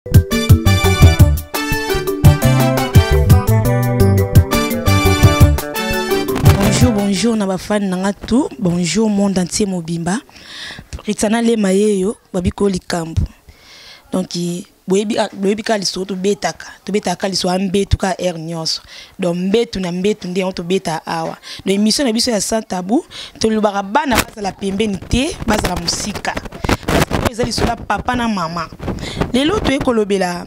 Bonjour na bafani nanga tout, bonjour monde entier mobimba. Ritana le mayeyo babiko likambo. Donc boyebi ka liso to betaka liso ambe tuka nyonso. Donc mbetu na mbetu ndi on to beta awa. Donc émission na biso ya sans tabou, to lubaka bana baza la pembeni te, baza la musika. Parce que ezali sola papa na mama. Lelo to ekolobela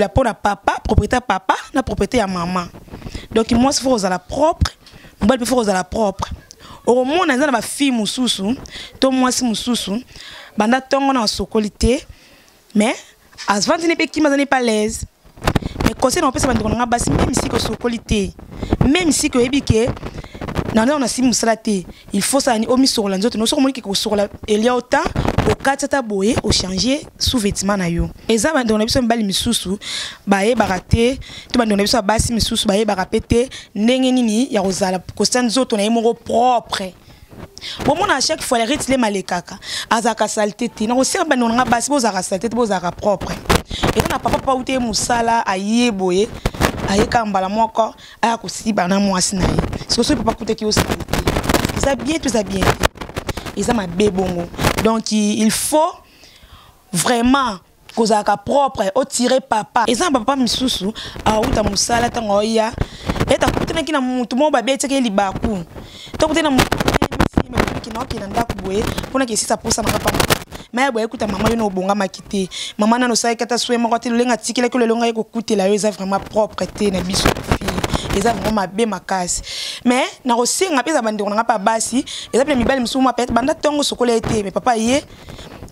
pour la papa, propriété papa, na propriété ya maman. Donc moi c'est faut aux la propre. On va le faire aux la propre. Au moins, on a ma fille moussoussou, toi moi si moussoussou, banda tongo na sokolité, mais à ce moment-là, qui m'a pas l'aise. Mais conseil on peut se mettre dans basi même si que sokolité, même si que ebike, non on a si moussalaté, il faut ça au mis sur la nzoto, nous sommes qui sur la il y a autant au katata boye au changer sous vêtement na yo. Et ça on a besoin bali misusu, bae baraté, tu on a besoin basi misusu bae barapete, ndenge nini ya rozala costa nzoto na yemo propre. Bon mon à chaque fois les retirer malekaka, azaka saleté ti, na aussi ba on a basi bozaka saleté bozaka propre. Et on a papa pa outé musala aye boye, aye kambala moko, aya ko si bana mwasi na ye. C'est ce papa coûte qui au saleté. Ça bien tout ça bien. Et ça m'a bébongo. Donc il faut vraiment que ça soit propre, au tirer papa. Et ça papa misusu a outa musala tangoya. Et ta coûte na kina mutu mo ba bete ke libaku. To coûte na mutu qui n'a qui n'anda kuboye. Pona que si ça pousse na papa. Mais boye kuta maman yo no bonga makité. Maman na no sai kata soué mo kote lenga tikela que le longa yeko kuté la yo ça vraiment propreté na biso fille. Et ça vraiment bien ma casse. Mais na aussi nga pesa bandi on nga pa basi. Et ça pe mi bali musuma peut banda tongo sokola été mais papa yé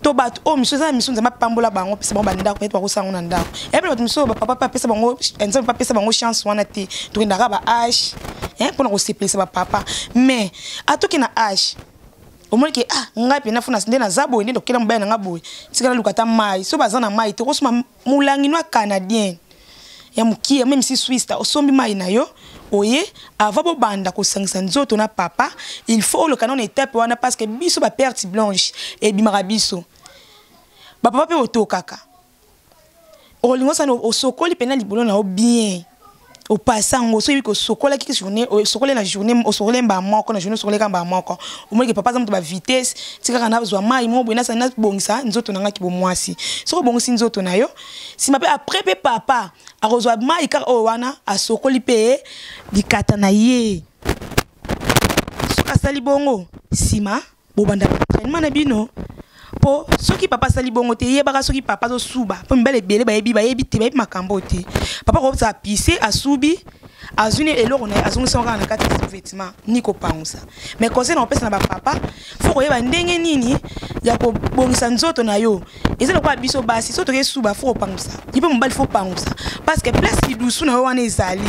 to bat o miso za miso nzama pambola bango pesa bango banda ko ko sango na ndako. Et puis bat miso papa pesa bango nzama papa pesa bango chance wana te. To ndaka ba âge. Pour na ko se placer papa. Mais atoki na âge. Au moins que ngapi na funa sinde na zabo ndi dokela mbaya na ngaboy. Tikala lukata mai. So bazana mai to ko suma mulangi no canadien. Ya mukia même si Suisse ta osombi mai na yo oye avant bo banda ko sangisa nzoto na papa il faut le canon étape wana parce que biso ba perte blanche et bimara biso ba papa pe otokaka olingo sana osokoli pena libolo na o bien au passant au soki ko sokola ki journée au sokola la journée au sokola mba moko na journée sokola kamba moko au moins que papa zamu ba vitesse tika kana zwa mai mo bwena sana bongisa nzoto nanga ki bo mwasi soko bongisi nzoto na yo si mape après pe papa a rozwa mai ka o wana a sokoli pe dikata na ye soka sali bongo sima bo banda entraînement na bino po soki papa sali bongo te yebaka soki papa zo suba po mbele bele ba yebi te ba yebi makambo te papa ko sa pisser asubi azune eloko na azungisa ngana na kati ya vêtement niko pangusa mais conseil na pesa na ba papa faut ko yeba ndenge nini ya ko bongisa nzoto na yo ezelo kwa biso basi soto ke suba faut pangusa yipe mbali faut pangusa parce que place lidusu na yo wana ezali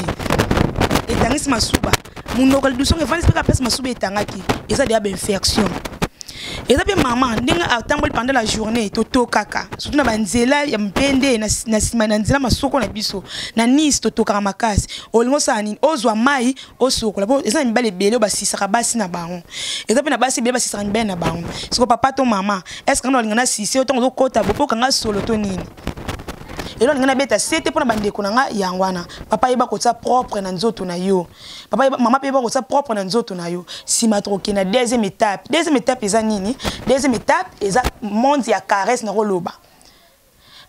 etangisi masuba munoko lidusu ke vani speka place masuba etangaki eza dia infection. Et ça bien maman, n'enga attendre pendant la journée, toto kaka. Surtout na banzela ya mpende na simana nzela masoko na biso. Na nis toto kaka makasi. Olingo sa ni ozwa mai osoko. La bo eza mbale bele ba sisaka basi na bango. Et ça bien na basi bele ba sisaka mbele na bango. Siko papa to maman, est-ce que on linga na sisi otongo zo kota bopo kanga solo to nini? Et là, on a bêta c'était pour la bande konanga yangwana. Papa yeba kota propre na nzoto na yo. Papa yeba maman yeba kota propre na nzoto na yo. Si matroki na deuxième étape. Deuxième étape eza nini? Deuxième étape eza monde ya caresse na roloba.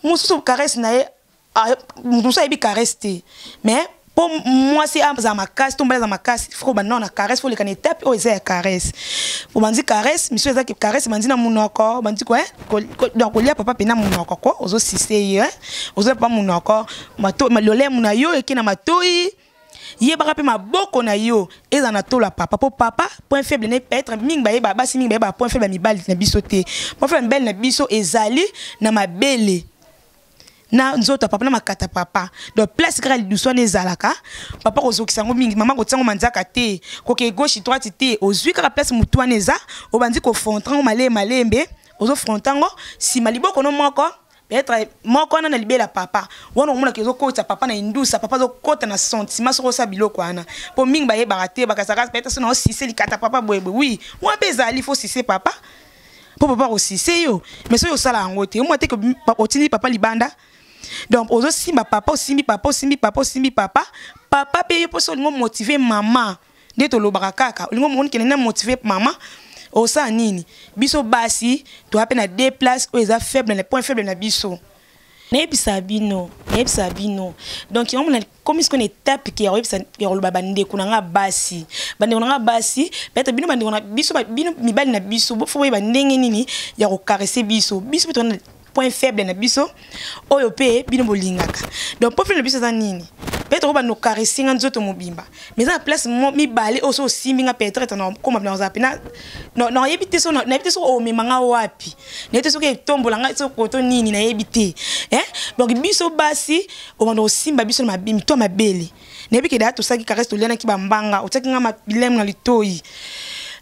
Musu caresse na ye musu yebi caresse te. Mais pour moi c'est à ma casse, tomber dans ma casse, il faut que non na caresse, faut les can étape o eza caresse. Pour bandi caresse, monsieur eza qui caresse bandi na munoko, bandi quoi? Donc olia papa pena munoko quoi, ozo sisé hein. Ozo pas munoko, mato malolé muna yo et qui na matoi. Yé barape ma boko na yo, eza na to la papa pour papa point faible ne peut être ming ba yeba basi ming ba yeba point faible mi bali na biso te. Point faible belle na biso ezali na mabele. Na nzoto papa na makata papa donc place grale du soin ezalaka papa kozokisa ngo mingi maman kotango manzaka te koke gauche droite te ozwi ka place mutu aneza obandi ko frontango malembe ozo frontango si maliboko no moko peut-être moko na libela papa wana omona kezo kota papa na indusa papa zo kota na sentiment soko sa biloko wana po mingi ba yeba te bakasaka peut-être na osise likata papa bwebwe oui wa bezali faut sise papa pour papa aussi c'est yo mais so yo sala angote moi te que otini papa libanda donc ozo simba papa simbi papa simbi papa simbi papa papa pe yo poso lingo motiver maman de to lobaka kaka lingo mon kene na motiver maman o sa nini biso basi to apena deux places o eza faible les points faibles na biso Nebi Sabino. Donc on a comme ce qu'on est étape qui a le babande kunanga basi. Bande kunanga basi, peut-être bino bande kuna biso bino mi bali na biso, faut ba ndenge nini ya ko caresser biso. Biso peut on point faible na biso. Oyo pe bino bolingaka. Donc pour faire le biso za nini. Peut-être on va nous caresser nzoto mobimba. Mais à place mi bali oso simbinga peut-être non comme on a pena. Non yebite so na yebite so o memanga wapi. Na yebite so ke tombola nga so koto nini na yebite. Donc biso basi o mando simba biso na mabimi to mabele. Na yebike da to saki caresse to lena ki bambanga o tsaki nga mabilem na litoi.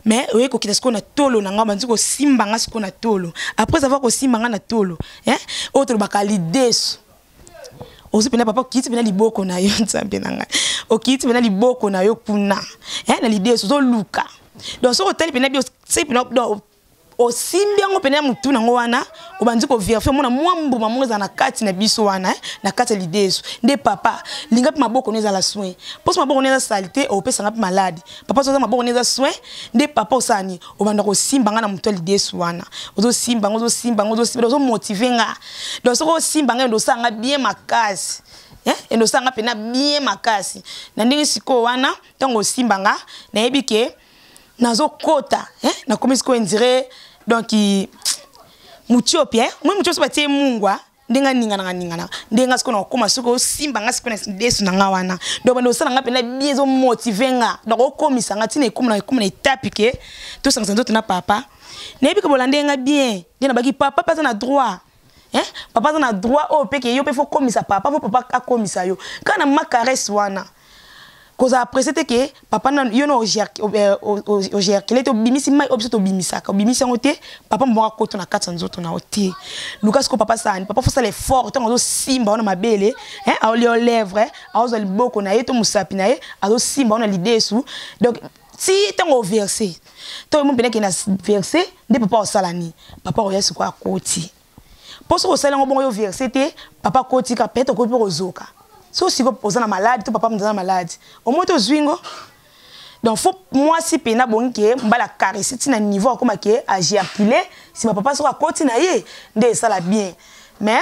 Mais oui ko kita skona tolo na nga banzi ko simba nga skona tolo. Après avoir ko simba nga na tolo, autre bakali deso. Ozi pena papa kiti pena liboko na yo nzambe nanga. O kiti pena liboko na yo kuna. Na lideso zo luka. Donc so hotel pena bio c'est pena o simbi ngo pena mutu na ngo wana o banzi ko vérifier mona mwambu mamonza na kati na biso wana na kati lideso. Nde papa linga pe maboko neza la soin. Pose maboko neza salité o pesa nga pe malade. Papa so za maboko neza soin nde papa osani o banda ko simba nga na mutu lideso wana. Ozo simba ozo motiver nga. Donc so ko simba nga ndo sanga bien makasi. Ndo sanga pena bien makasi. Na ndenge siko wana tango simba nga na yebike nazo kota na comme ce qu'on dirait donc muchopie moi muchopie batie mungwa ndenga ningana ndenga siko na koma siko simba nga siko na desu na ngawana donc bando sala nga pena bien zo motiver nga donc okomisa nga tina ekoma na étape ke to sanga nzoto na papa na yebika bolandenga bien ndena baki papa pas na droit papa na droit o peke yo pe faut komisa papa akomisa yo kana ma caresse wana cause après c'était que papa non yo no gère qu'il était bimisi mai obso bimisa ka bimisi ngote papa mbonga koto na 400 nzoto na oté Lucas ko papa ça papa faut ça l'effort tant ozo simba on mabele a oli aux lèvres a ozo liboko na yeto musapi na ye azo simba on a l'idée sous donc si tant au verser toi mon bien que na verser de papa au salani papa o yesu ko akoti poso ko sala ngo bon yo verser te papa koti ka peto ko pour ozoka. Si aussi vous posez la malade, tout papa me donne malade. Au moins, tu zwingo. Donc, faut moi si pena bon que la caresser si na niveau comme que agir si ma papa sera continuer de ça la bien. Mais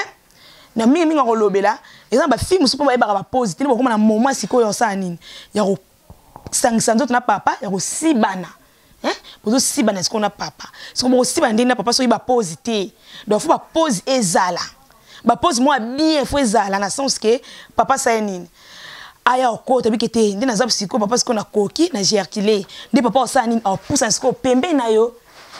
na mingi ngolobe là, exemple ba film super ba pose, tellement comme na moment si ko yo ça nini. Ya ko 500 autres na papa, ya ko sibana. Pour sibana ce qu'on a papa. Ce qu'on aussi bana na papa so ba pose té. Donc faut ba pose ezala. Ba pose moi bien faut ezala na sens que papa ça nini aya okota bikete ndi na zabu siko papa siko na koki na gerkile ndi papa ça nini au pousse siko pembe na yo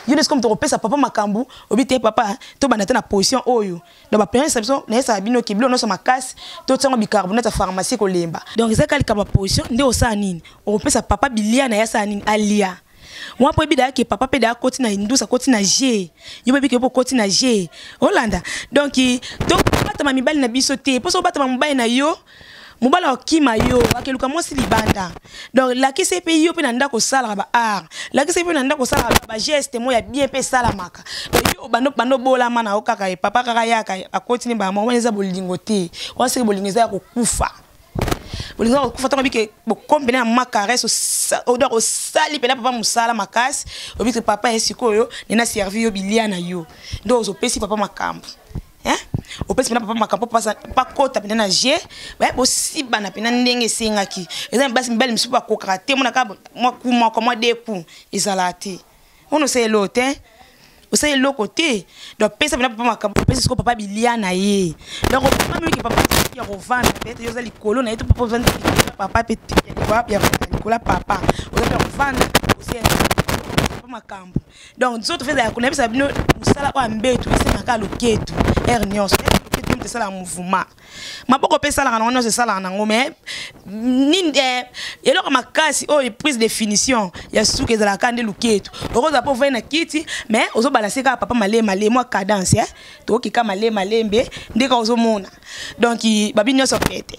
yone comme to repesa papa makambu obite papa to banata na position oyo donc ba première exception na ça bino kiblo no so makasi to tsango bicarbonate à pharmacie ko lemba donc ça kali ka position ndi o ça nini o repesa papa bilia na ya ça nini alia. Moi pour bida que papa peda koti na indusa koti na G yo bebi ke po koti na G Hollanda donc bata ma mibali na biso te poso bata ma mobali na yo mobala okima yo akeluka mosi libanda donc la ki CP yo pe na ndako sala ba art la ki CP na ndako sala ba geste mo ya bien pe sala maka donc yo bando bola mana okaka e papa kaka yaka akoti ni ba mo eza bolingo te kwa se bolingo za kokufa bolingo kokufa tango bike bo kombine na makaresse o doit au sali pena papa musala makasi obite papa esiko yo nena servi yo bilia na yo ndo ozopesi papa makambo opesi pena papa makambo pa kota pena na G ba bo siba na pena ndenge sengaki eza basi mbali misupa ba kokate mona ka moi kuma de ku izalate ono se lote o se lo côté donc pesa pena papa makambo pesi ko papa bilia na ye donc papa mi ki papa ya rovana peut-être yo za likolo na yeto papa vanda papa petit ya likolo papa o za rovana aussi papa makambo donc nzoto feza ya kunabisa bino musala kwa mbetu esenga loketu hernios te sala mouvement maboko pesa la non se sala nango mais ninde eloko makasi o prise de définition ya suke za la kande luketu okoza po vena kiti mais ozo balancer ka papa malé moi cadence to kika malembe ndeka ozo mona donc babi nyoso pete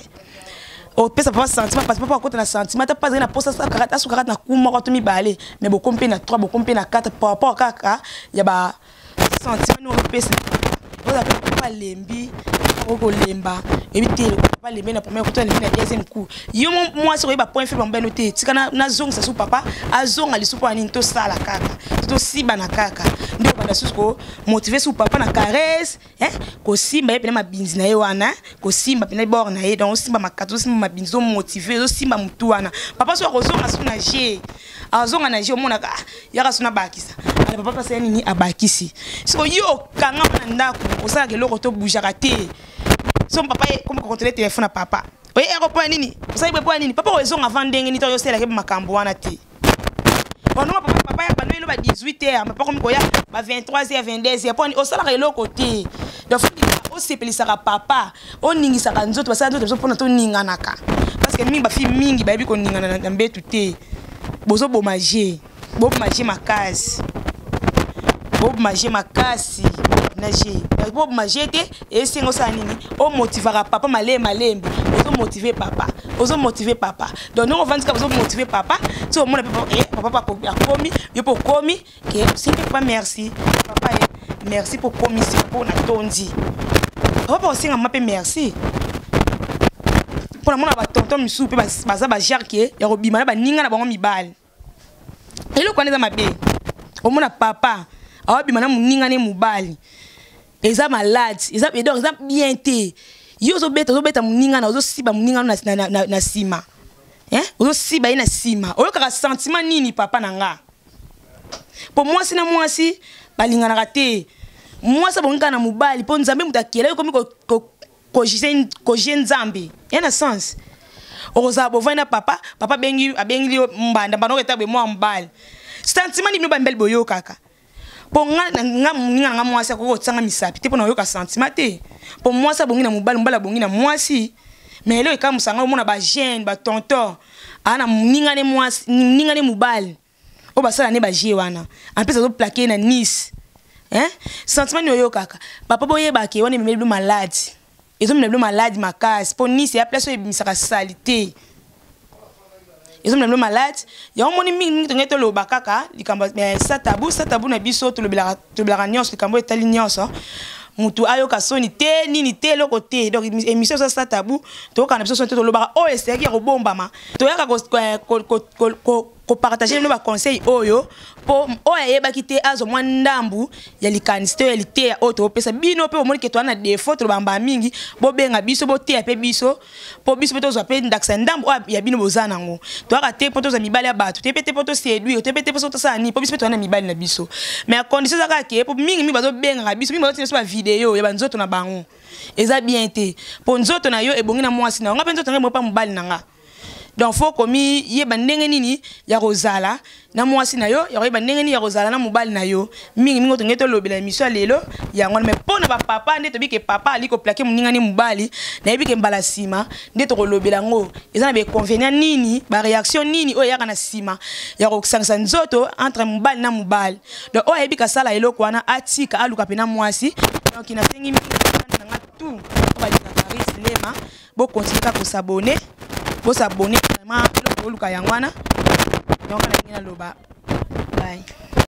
o pesa papa sentiment parce que papa côté na sentiment ta pas na posa sa karata su karata na kuma ko to mi balé mais bokompe na 3 bokompe na 4 par rapport kaka ya ba sentiment no pesa oza papa lembi oko lemba ebite papa lembi na premier coup to lembi na deuxième coup yo moi so ba point faible mbeno te tika na zonga sa su papa azonga lisupo ani to sala kaka to siba na kaka ndio banda susko motiver su papa na caresse ko simba epena mabinzi na ye wana ko simba pena bord na ye donc simba makato simba mabinzi zo motiver zo simba mutu wana papa so ko zonga su na je azonga na je omona yaka suna bakisa ale papa pasa nini abakisi so yo kanga na ndako osala ke loko to bujaka te so papa comme contrôler téléphone à papa oye aéroport nini osala be po nini papa ozonga vandenge ni to yo sela ke makambo wana te pendant papa ya bano ba 18h papa comme koya ba 23h 22h po osala ke loko te donc o sepelisaka papa o ningisaka nzoto basala nzoto pona to ninganaka parce que mingi ba fi mingi ba bi ko ningana na mbetu te bozo bomager makasi bomager makasi nager bomager te et singo sa nini o motivera papa malembi ozo motiver papa donc nous on va dire que ozo motiver papa tu au monde papa komi yo po komi que c'est pas merci papa merci pour commission pour na tondi papa aussi on m'appelle merci pour mon ba tonton misu pe baza ba jarke ya robima ba ninga na bango mibali elo kwaneza mabe omona papa awabima na muninga ne mubali eza malade eza donc eza bien te yo zo beta muninga na ozo siba muninga na sima ozo siba ina sima oyo kaka sentiment nini papa nanga pour moi sina moi si balinga na raté moi sa bonga na mubali po nzambe mutakela yo komi ko nzambe yana sens oza bovana papa bengi mbanda bano ketabe mo mbali sentiment ni mbambel boyo kaka po nga mwasi ko tsanga misapi te pona yoka sentiment te po mwasi bongi na mbala bongi na mwasi mais lelo ka musanga mona ba jeune ba tonton ana ninga ne mubali o basala ne ba je wana en plus azo plaquer na Nice sentiment ni yoka kaka papa boye ba ke woni meblu malade ils ont le malade ma case pour Nice ya place ebimisa salité ils ont le malade ya omoni mingi to lo bakaka likamba sa tabu na biso to le bela nyonso likambo etali nyonso mutu ayo kasoni te nini te loko te donc émission sa tabu to kana biso to lo baka o esteki ya kobombama to yaka ko partager no ba conseil oyo po oya yeba kite azo mwa ndambu ya likaniste ya lite auto pesa bino pe omoni ke to na défaut to bamba mingi bo benga biso bo te pe biso po biso to zo pe ndaksa ndambu ya bino bozana ngo to aka te po to za mibali ya bato te pe te po to séduire te pe te po to sa ni po biso to na mibali na biso mais a condition za ka ke po mingi mi bazo benga biso mi bazo tinso ba vidéo ya banzoto na bango eza bien te po nzoto na yo ebongi na mwasi na nga pe nzoto nga mo pa mobali na nga donc faut komi yeba ndenge nini ya rozala na mwasi na yo ya yeba ndenge nini ya rozala na mobali na yo mingi to ngeto lobela émission lelo ya ngona mais pona ba papa nde to bike papa ali ko plaquer muninga ni mobali na yebike mbala sima nde to lobela ngo eza na be convenient nini ba réaction nini o yaka na sima ya ko sangisa nzoto entre mobali na mobali donc o yebika sala eloko wana atika aluka pena mwasi donc ina sengi mingi na tout ba Paris lema bo continuer ko s'abonner bo s'abonner vraiment le luka yangwana donc na ngina loba bye.